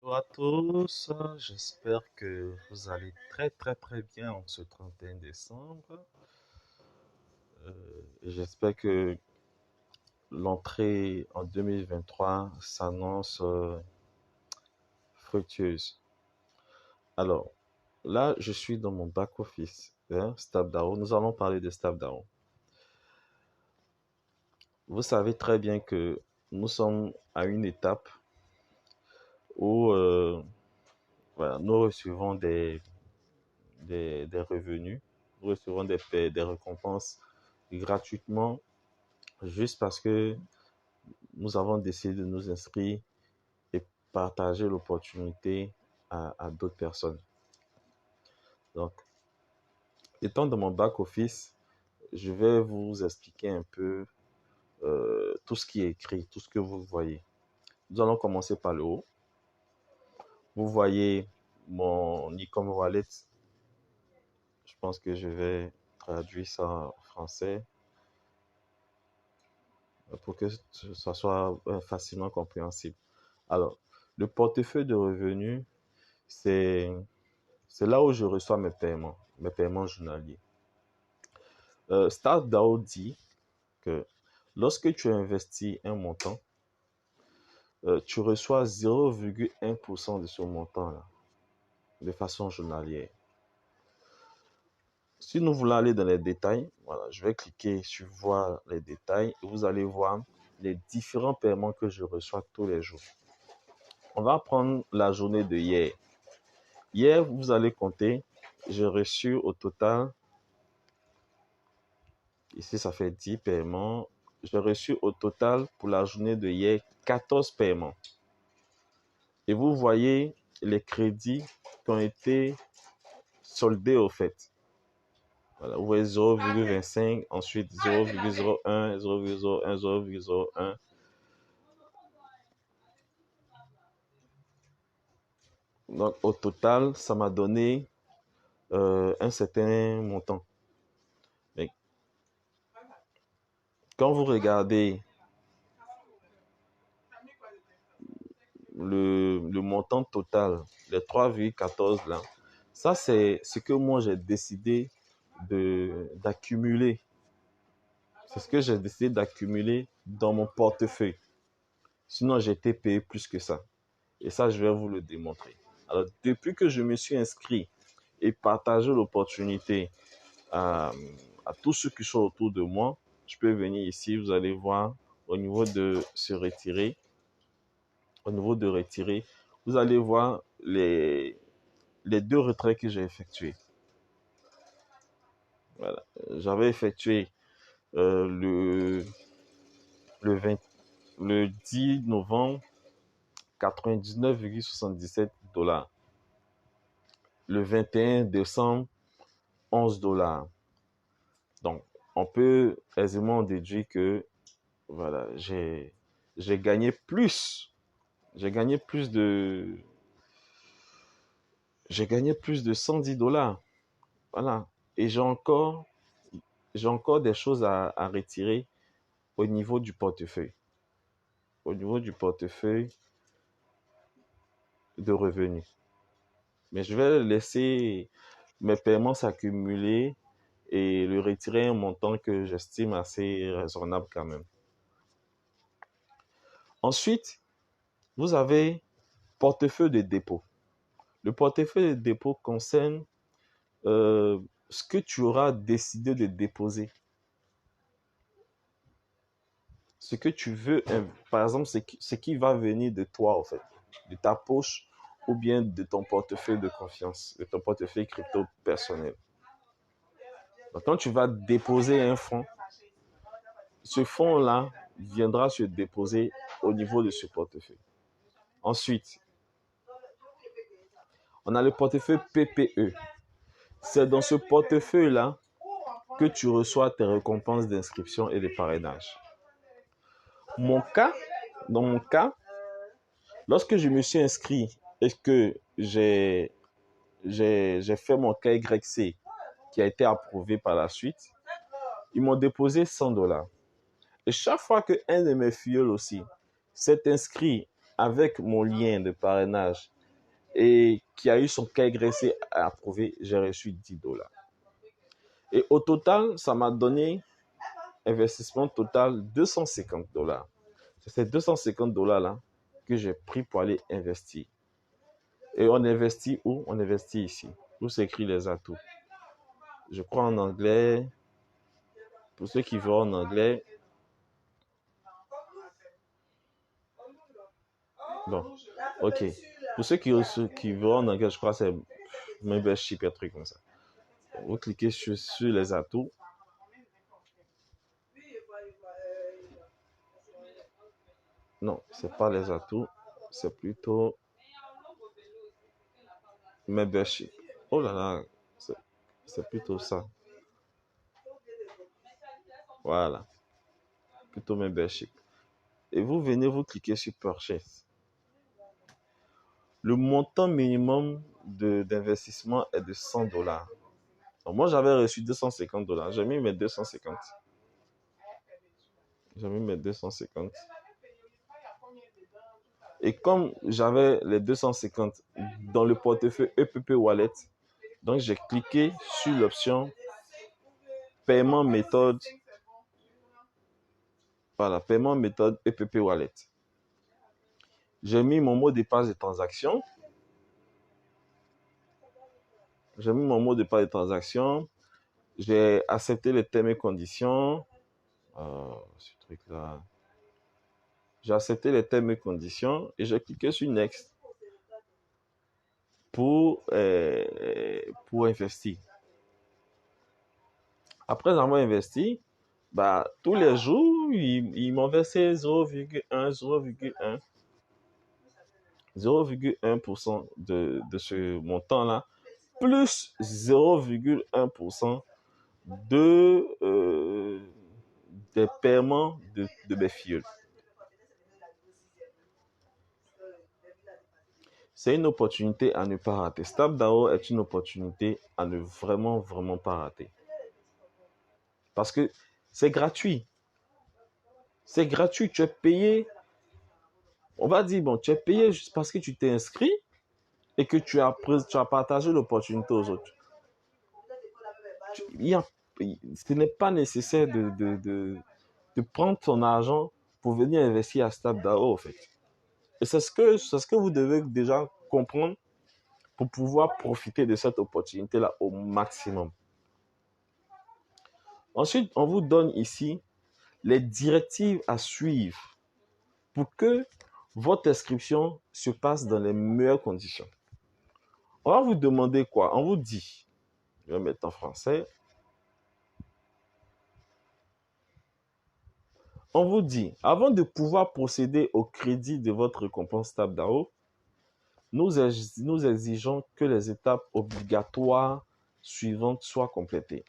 Bonjour à tous, j'espère que vous allez très bien en ce 31 décembre. J'espère que l'entrée en 2023 s'annonce fructueuse. Alors, là, je suis dans mon back-office, hein, StabDAO. Nous allons parler de StabDAO. Vous savez très bien que nous sommes à une étape où voilà, nous recevons des revenus, nous recevons des récompenses gratuitement juste parce que nous avons décidé de nous inscrire et partager l'opportunité à d'autres personnes. Donc, étant dans mon back-office, je vais vous expliquer un peu tout ce qui est écrit, tout ce que vous voyez. Nous allons commencer par le haut. Vous voyez mon e-com wallet. Je pense que je vais traduire ça en français pour que ça soit facilement compréhensible. Alors, le portefeuille de revenus, c'est là où je reçois mes paiements journaliers. StartDAO dit que lorsque tu investis un montant, tu reçois 0,1% de ce montant-là, de façon journalière. Si nous voulons aller dans les détails, voilà, je vais cliquer sur voir les détails et vous allez voir les différents paiements que je reçois tous les jours. On va prendre la journée de hier. Hier, vous allez compter, j'ai reçu au total, ici ça fait 10 paiements, j'ai reçu au total pour la journée de hier 14 paiements. Et vous voyez les crédits qui ont été soldés au fait. Voilà, vous voyez 0,25, ensuite 0,01, 0,01, 0,01. Donc au total, ça m'a donné un certain montant. Mais quand vous regardez le montant total, les 3,14 là, ça c'est ce que moi j'ai décidé d'accumuler. C'est ce que j'ai décidé d'accumuler dans mon portefeuille. Sinon, j'ai été payé plus que ça. Et ça, je vais vous le démontrer. Alors, depuis que je me suis inscrit et partagé l'opportunité à, à tous ceux qui sont autour de moi, je peux venir ici, vous allez voir au niveau de se retirer, au niveau de retirer, vous allez voir les deux retraits que j'ai effectués. Voilà. J'avais effectué le, 20, le 10 novembre 99,77 $. Le 21 décembre, 11 $. Donc, on peut aisément déduire que voilà, j'ai gagné plus. J'ai gagné plus de 110 $. Voilà. Et j'ai encore des choses à retirer au niveau du portefeuille. Au niveau du portefeuille de revenus. Mais je vais laisser mes paiements s'accumuler et le retirer un montant que j'estime assez raisonnable quand même. Ensuite, vous avez portefeuille de dépôt. Le portefeuille de dépôt concerne ce que tu auras décidé de déposer. Ce que tu veux, par exemple, ce qui va venir de toi, en fait, de ta poche ou bien de ton portefeuille de confiance, de ton portefeuille crypto personnel. Donc, quand tu vas déposer un fonds, ce fonds-là viendra se déposer au niveau de ce portefeuille. Ensuite, on a le portefeuille PPE. C'est dans ce portefeuille-là que tu reçois tes récompenses d'inscription et de parrainage. Dans mon cas, lorsque je me suis inscrit et que j'ai fait mon KYC qui a été approuvé par la suite, ils m'ont déposé 100 $. Et chaque fois qu'un de mes filleuls aussi s'est inscrit avec mon lien de parrainage et qui a eu son KYC approuvé, j'ai reçu $10. Et au total, ça m'a donné investissement total $250. C'est ces $250-là que j'ai pris pour aller investir. Et on investit où? On investit ici. Où s'écrit les atouts? Je crois en anglais. Pour ceux qui verront en anglais. Bon, ok. Pour ceux qui verront en anglais, je crois que c'est membership, un truc comme ça. Vous cliquez sur les atouts. Non, c'est pas les atouts. C'est plutôt membership. Oh là là, c'est plutôt ça. Voilà, plutôt membership. Et vous venez, vous cliquez sur purchase. Le montant minimum d'investissement est de $100. Donc moi, j'avais reçu $250. J'ai mis mes 250. J'ai mis mes 250. Et comme j'avais les 250 dans le portefeuille EPP Wallet, donc j'ai cliqué sur l'option paiement méthode. Voilà, paiement méthode EPP Wallet. J'ai mis mon mot de passe de transaction. J'ai accepté les termes et conditions. Ce truc-là. J'ai accepté les termes et conditions et j'ai cliqué sur Next pour investir. Après avoir investi, tous les jours, ils m'ont versé 0,1% de ce montant-là, plus 0,1% des paiements de mes filles. C'est une opportunité à ne pas rater. StepDAO est une opportunité à ne vraiment, vraiment pas rater. Parce que c'est gratuit. C'est gratuit. Tu es payé. On va dire, tu es payé juste parce que tu t'es inscrit et que tu as partagé l'opportunité aux autres. Ce n'est pas nécessaire de prendre ton argent pour venir investir à StepDAO, en fait. Et c'est ce que vous devez déjà comprendre pour pouvoir profiter de cette opportunité-là au maximum. Ensuite, on vous donne ici les directives à suivre pour que votre inscription se passe dans les meilleures conditions. On va vous demander quoi? On vous dit, je vais mettre en français, on vous dit, avant de pouvoir procéder au crédit de votre récompense StepDAO, nous exigeons que les étapes obligatoires suivantes soient complétées.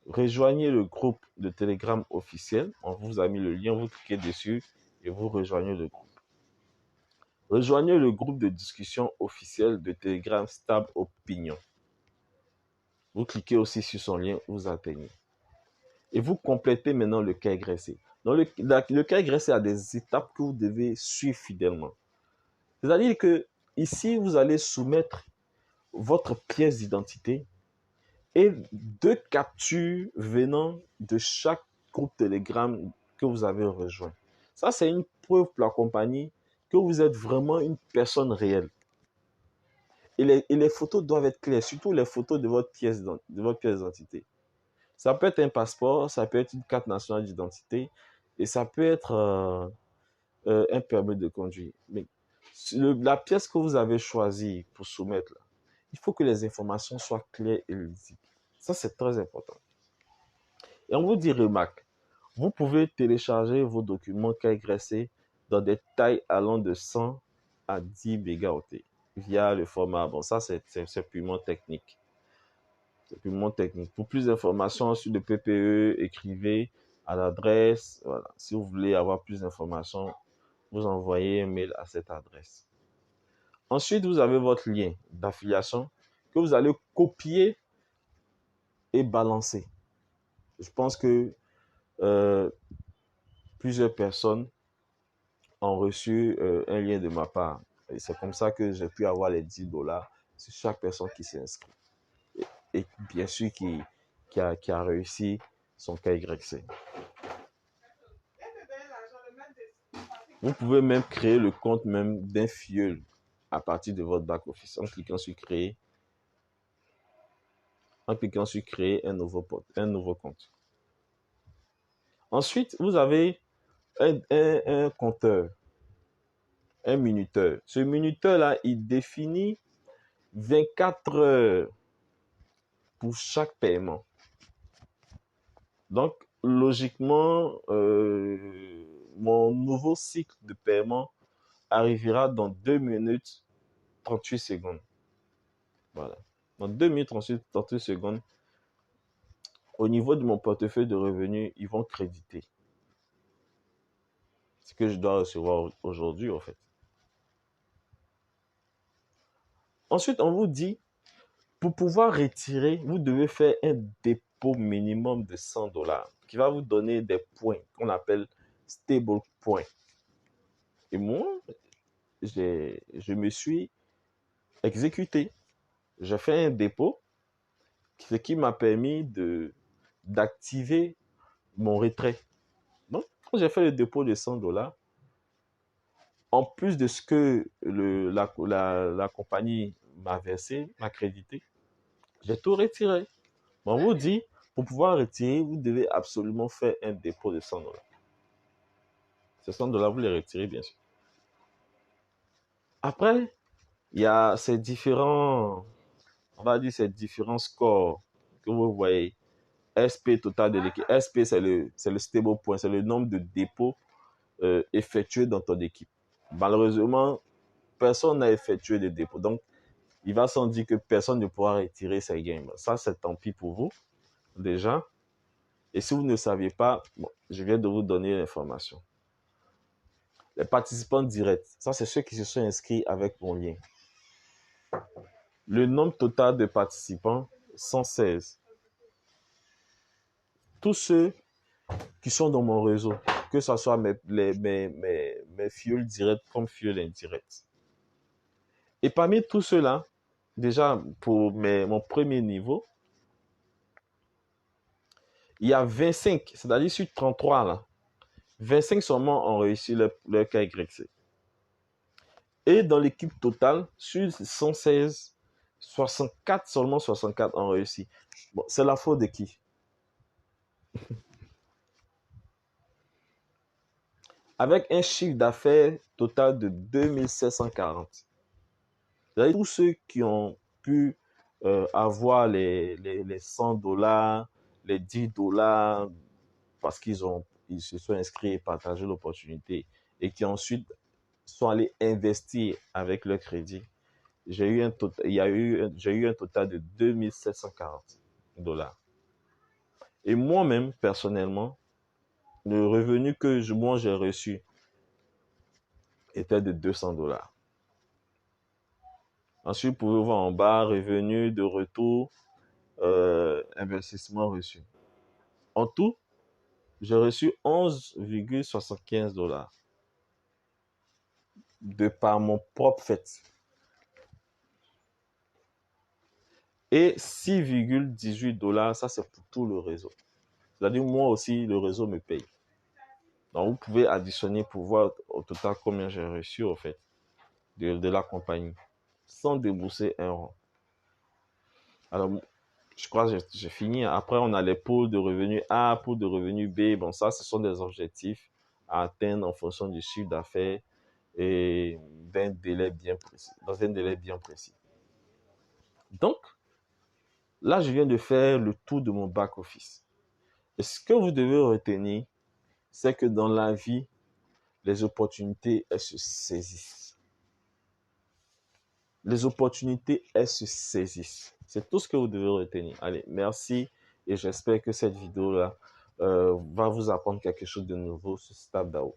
Rejoignez le groupe de Telegram officiel. On vous a mis le lien, vous cliquez dessus et vous rejoignez le groupe. Rejoignez le groupe de discussion officiel de Telegram Stable Opinion. Vous cliquez aussi sur son lien, vous atteignez. Et vous complétez maintenant le KYC. Donc le KYC a des étapes que vous devez suivre fidèlement. C'est-à-dire que ici, vous allez soumettre votre pièce d'identité et 2 captures venant de chaque groupe Telegram que vous avez rejoint. Ça, c'est une preuve pour la compagnie que vous êtes vraiment une personne réelle. Et les photos doivent être claires, surtout les photos de votre pièce d'identité. Ça peut être un passeport, ça peut être une carte nationale d'identité et ça peut être un permis de conduire. Mais la pièce que vous avez choisie pour soumettre, là, il faut que les informations soient claires et lisibles. Ça, c'est très important. Et on vous dit remarque, vous pouvez télécharger vos documents KYC dans des tailles allant de 100 à 10 mégaoctets via le format. Bon, ça, c'est purement technique. C'est purement technique. Pour plus d'informations sur le PPE, écrivez à l'adresse. Voilà. Si vous voulez avoir plus d'informations, vous envoyez un mail à cette adresse. Ensuite, vous avez votre lien d'affiliation que vous allez copier et balancer. Je pense que plusieurs personnes ont reçu un lien de ma part. Et c'est comme ça que j'ai pu avoir les $10 sur chaque personne qui s'est inscrite. Et bien sûr, qui a réussi son KYC. Vous pouvez même créer le compte même d'un filleul à partir de votre back-office en cliquant sur créer, un nouveau compte. Ensuite, vous avez un compteur, un minuteur. Ce minuteur-là, il définit 24 heures pour chaque paiement. Donc, logiquement, mon nouveau cycle de paiement arrivera dans 2 minutes 38 secondes. Voilà. Dans 2 minutes 38 secondes, au niveau de mon portefeuille de revenus, ils vont créditer ce que je dois recevoir aujourd'hui, en fait. Ensuite, on vous dit, pour pouvoir retirer, vous devez faire un dépôt minimum de $100 qui va vous donner des points qu'on appelle stable points. Et moi, je me suis exécuté. J'ai fait un dépôt, ce qui m'a permis d'activer mon retrait. Donc, quand j'ai fait le dépôt de $100, en plus de ce que la compagnie m'a versé, m'a crédité, j'ai tout retiré. On vous dit, pour pouvoir retirer, vous devez absolument faire un dépôt de $100. Ces $100, vous les retirez, bien sûr. Après, il y a ces différents scores que vous voyez. SP total de l'équipe. SP, c'est le stable point, c'est le nombre de dépôts effectués dans ton équipe. Malheureusement, personne n'a effectué de dépôt. Donc, il va sans dire que personne ne pourra retirer ses gains. Ça, c'est tant pis pour vous, déjà. Et si vous ne saviez pas, bon, je viens de vous donner l'information. Les participants directs, ça, c'est ceux qui se sont inscrits avec mon lien. Le nombre total de participants, 116. Tous ceux qui sont dans mon réseau, que ce soit mes fioles directs comme fioles indirects. Et parmi tous ceux-là, déjà pour mon premier niveau, il y a 25, c'est-à-dire sur 33 là, 25 seulement ont réussi leur KYC. Et dans l'équipe totale, sur 116, 64 ont réussi. Bon, c'est la faute de qui? Avec un chiffre d'affaires total de 2740. C'est-à-dire tous ceux qui ont pu avoir les $100, les $10, parce qu'ils se sont inscrits et partagé l'opportunité, et qui ensuite sont allés investir avec leur crédit. J'ai eu un total de $2740. Et moi-même, personnellement, le revenu que j'ai reçu était de $200. Ensuite, vous pouvez voir en bas, revenu de retour, investissement reçu. En tout, j'ai reçu $11,75 de par mon propre fait. Et $6,18, ça c'est pour tout le réseau. C'est-à-dire moi aussi, le réseau me paye. Donc vous pouvez additionner pour voir au total combien j'ai reçu au fait de la compagnie, sans débourser un rond. Alors, je crois que j'ai fini. Après, on a les pôles de revenus A, pôles de revenus B. Bon, ça, ce sont des objectifs à atteindre en fonction du chiffre d'affaires et dans un délai bien précis. Donc, là, je viens de faire le tour de mon back-office. Et ce que vous devez retenir, c'est que dans la vie, les opportunités, elles se saisissent. Les opportunités, elles se saisissent. C'est tout ce que vous devez retenir. Allez, merci et j'espère que cette vidéo-là va vous apprendre quelque chose de nouveau sur StabDAO.